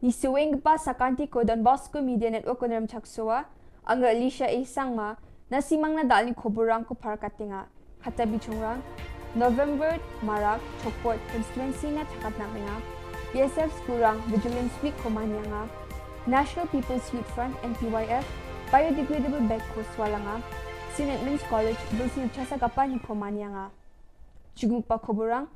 Nisuwing pa sa kanti ko Don Bosco Media Network ko naram chaksuwa, ang Alicia isang ma, nasimang na dal ni Koborrang ko para katinga. Katabi chungrang, November Marak, Chokpot, Constituency na takat namin nga, BSF Skurang, Vigilance Week Komanya nga, National People's Youth Front, NPYF, Biodegradable Bag ko swala nga, St. Edmunds College, Bilsil Chasagapa ni Komanya nga. Chugmuk pa Koborrang,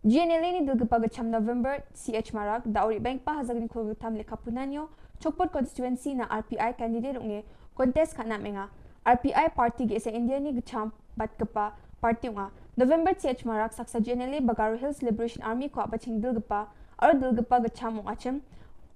GNLA ni Dilgapagacham November, CH Marak, Dauri Bank pa hazag ni Kulgutam Lekapunanyo, Chokpot Constituency na RPI candidate unge, contest ka namin nga, RPI party ge sa India ni Gacham, bat ka pa, party nga, November CH Marak saksa GNLA Bagaro Hills Liberation Army ko apaching Dilgapa, aro Dilgapa Gacham ung achim,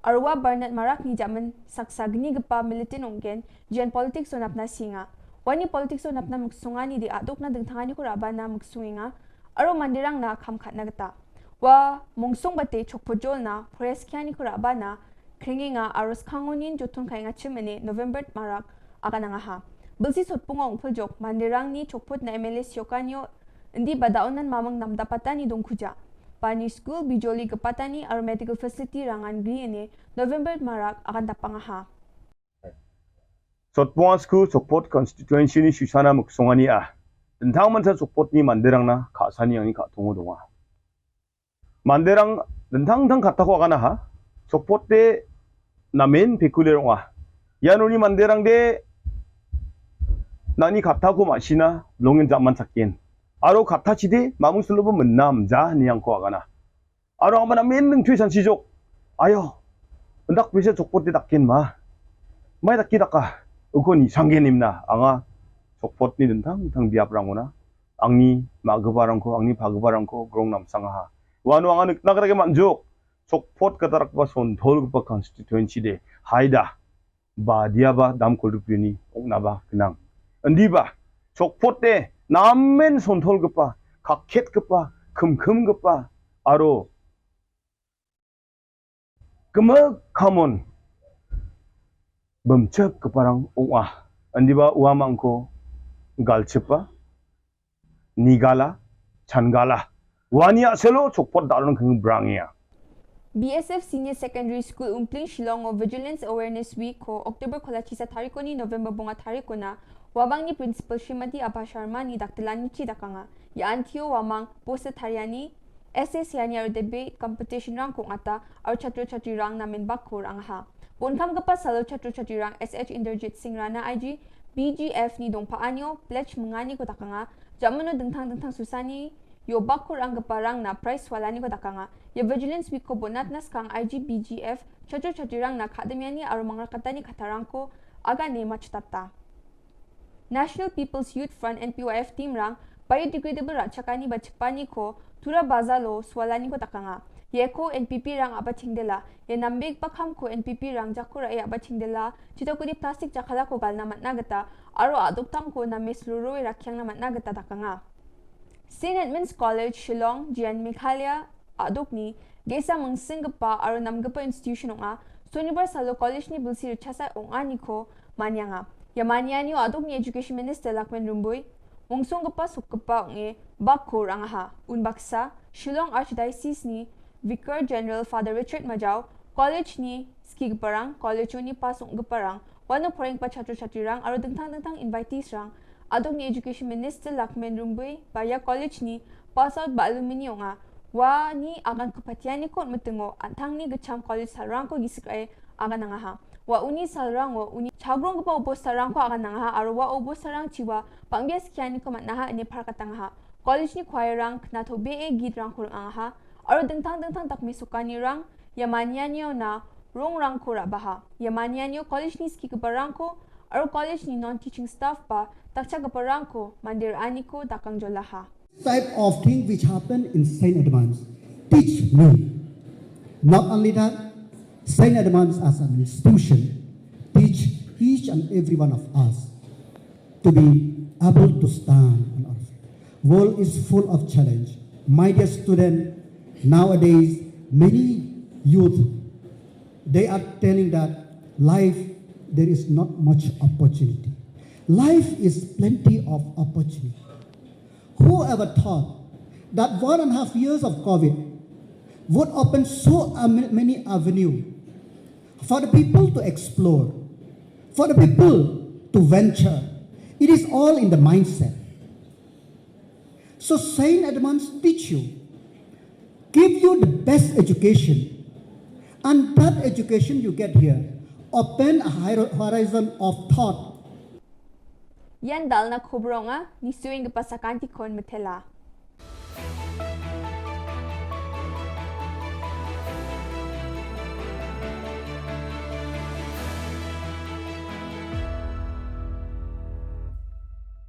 Arwa Barnett Marak ni Jaman saksa gnigapa militin ungen, GN politics so napna singa, wani politics so napna magsungani di adok na dengtangani ko raba na magsungi nga, aro mandirang na kamkat na gata. Wa mungsung bate chokpojol na, pores kiani ko raba na, kringi nga aros kangunin jotun kay nga chimene November Marak, aka na nga ha. Bilsi sotpunga ungpuljok, mandirang ni chokpot na MLA Syokanyo, hindi ba daonan mamang namdapatan ni Dongkuja. Pani school, bijoli kapatan ni ar medical facility rangan griene, November Marak, akan tapang ha. Sotpunga school, chokpot constituency ni Susana Muksungani tentang man sa chokpot ni mandirang na kasani yang ni katungo donga. Mandirang tentang katako akana ha, chokpot de namen peculiar nga. Yan ni mandirang de nani katako masina longin zaman sakin. Aro katachide mamung sulubu menam jah ni yang ko akana. Aro amana men tuisan sijok. Ayo, ndak bisa chokpot de dakin ma. Mai dakidaka. Ukoni 상계님나 anga chokpot ni tentang biaprangona. Angni magebarangko, angni bagebarangko grong namsangaha. Wanu anga nagrage manjuk. Chokpot katarak ba son dhol ba constituency de haida. Ba dia ba dam kolrupuni ongna ba kenang. Endi ba chokpot de 남men 손톨급바 각켓급바 금금급바 아로 금흑카몬 멈척급바랑 옹아 안디바 우아망코 갈츠빠 니갈라 찬갈라 와니아 셀로 족pot 다루는 그 브랑이야. BSF Senior Secondary School umpling Shillong o Vigilance Awareness Week ko October kolachi sa tariko ni November bunga tariko na wabang ni Principal Srimati Abha Sharma ni daktilan ni Chidakanga yaan tiyo wamang posta taryani SS yani aro debate competition rang kung ata aro chatro-chatri rang namin bakur ang ha. Bunkam ka pa salo chatro-chatri rang SH Inderjit Singh Rana IG BGF ni dong paanyo pledge mengani ko takanga jamuno dengtang-dengtang susani yo bakur ang kaparang na price wala ni ko takanga ya Vigilance Week ko bonat nas kang IG BGF chatro-chatri rang na akademya ni aro mga katani katarang ko aga ne machtata. National People's Youth Front NPYF team rang biodegradable ratchakani bachpani ko tura bazalo swalani ko takanga yeko NPP rang abatingdela ye nambig pakham ko NPP rang jakura e abatingdela chitokudi plastic jakhala ko galna matnagata aro adoktang ko na mesluroi rakyang na matnagata takanga. St. Edmunds College Shillong Jian Meghalaya adokni gesa mungsingpa aro namgapa institution nga Sonibar Salo College ni Bilsi Chasa ongani ko manyanga Yamaniani o adok ni Education Minister Lakmen Rumboy, mungsong pa sukpa nge bakor ang ha, unbaksa, Shillong Archdiocese ni Vicar General Father Richard Majau, College ni Skigparang, College ni Pasong Gaparang, wano poreng pa chatro-chatri rang, aro dengtang-dengtang invitees rang, adok ni Education Minister Lakmen Rumboy, baya College ni Pasaut ba Aluminio nga, wa ni akan kapatian ni kot matengo, antang ni Gacham College sarang ko gisikay akan nga ha. Wa uni sarang wa uni chagrong pa ubos sarang ko akan nga aro wa ubos sarang chiwa pangbias kyani ko matnaha ni parakatang ha college ni choir rang na to be gid rang ko ang ha aro dengtang takmi sukani rang yamanyanyo na rong rang ko rabaha yamanyanyo college ni ski kaparang ko aro college ni non teaching staff pa takcha kaparang ko mandir ani ko dakang jolaha. Type of thing which happened in St. Edmunds teach me. Not only that, St. Edmunds as an institution teach each and every one of us to be able to stand on our feet. World is full of challenge. My dear student, nowadays many youth, they are telling that life there is not much opportunity. Life is plenty of opportunity. Whoever thought that 1.5 years of COVID would open so many avenues for the people to explore, for the people to venture. It is all in the mindset. So Saint Edmunds teach you, give you the best education, and that education you get here, open a horizon of thought. Yan dal na Koborrang ni suing pasakanti kon metela.